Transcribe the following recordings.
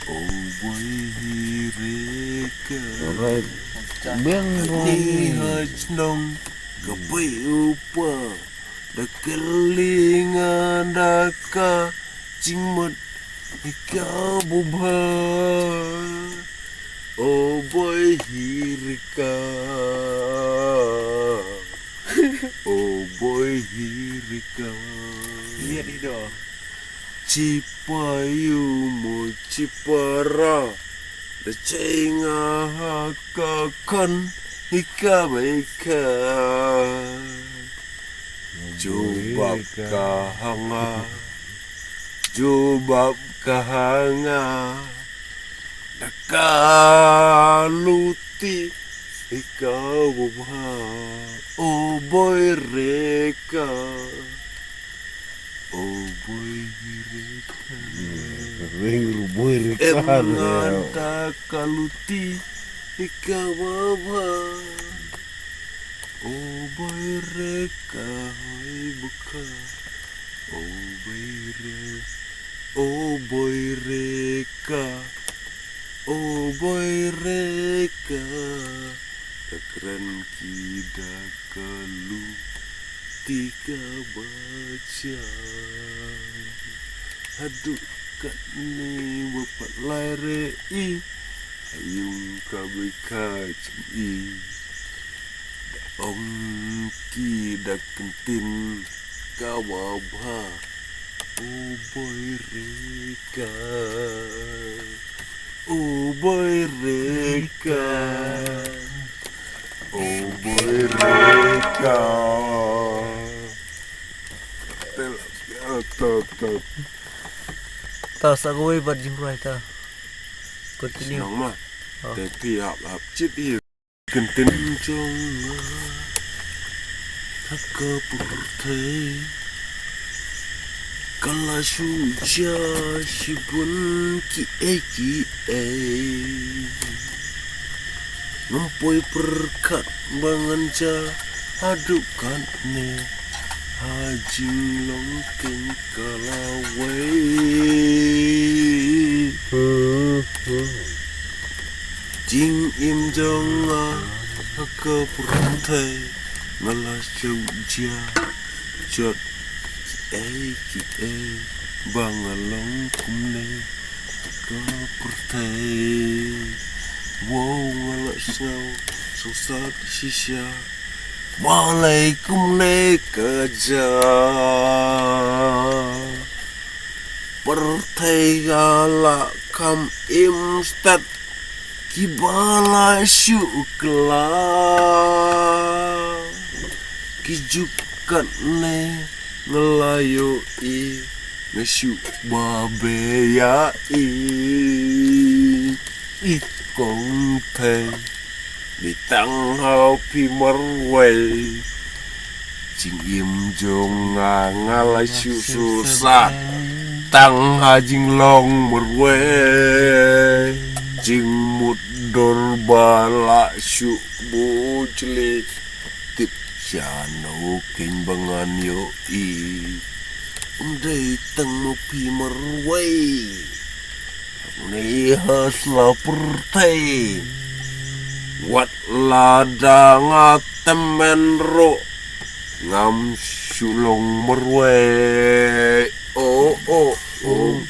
Oh boy hireka. Alright. Biang Ni hajnong kapai upa. Dakalingan daka cingmut ika bubha. Oh boy hireka. Oh boy hireka. Lihat itu. Cipayu mo cipara da cenga hakakan hika baika jubab kahanga dakaluti hika bubha oh boy reka. Oh boy hireka. ring ruboy rekar. Emanganta kaluti ikawaba. Oh boy reka hai buka. Oh boy reka. Oh boy reka. Oh boy reka. Takran kida kalu tiga baca. Aduh kat ni bapak lare i ayung kabika cui ong ki dak kentin kawabha. Oh boy reka. Oh boy reka. Oh boy reka. Top. Tas aku way buat jimrai ta. Continue. Senang mah. Tapi hap cip dia. Kentin jong. Taka purtai. Kala suja sibun ki e. Nampoi perkat banganca adukan ne. Hajing longkeng kalawai. Jing im jonga haka purtai ngalas jauja jot ki bangalong kumne haka purtai. Wow ngalas ngau sosat shisha. Waalaikum kerja pertayala kam imstad kibala syukla kijukan ne ngelayo i ngesyuk babe ya i kong te đi tăng hao pi marway ching im jong nga lai su sa tăng ha jing long marway jing mut dor bala su bu chli tip chano king bangan yo i dei tang mo pi marway nei has la pertai. Wat lada ngatemen ro ngam sulong merwe. Oh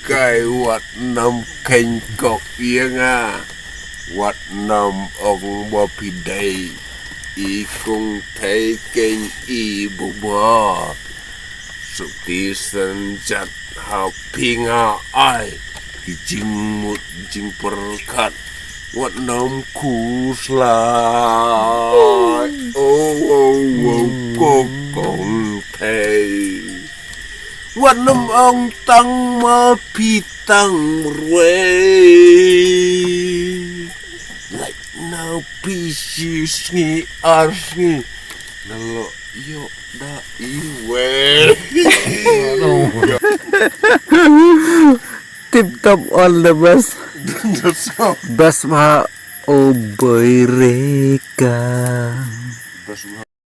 kai wat nam keng kok yenga. Wat nam ong bapidai ikung thei keng i boba. Sukti senjat hapinga ai kijing mut jing perkat. Wat nam kusla. Kokong thei. Wat nam ong tang ma pitang rwe. Like now pieces ni arsni. Nalo yo da iwe. Tip top all the best. Best mah oh boy reka.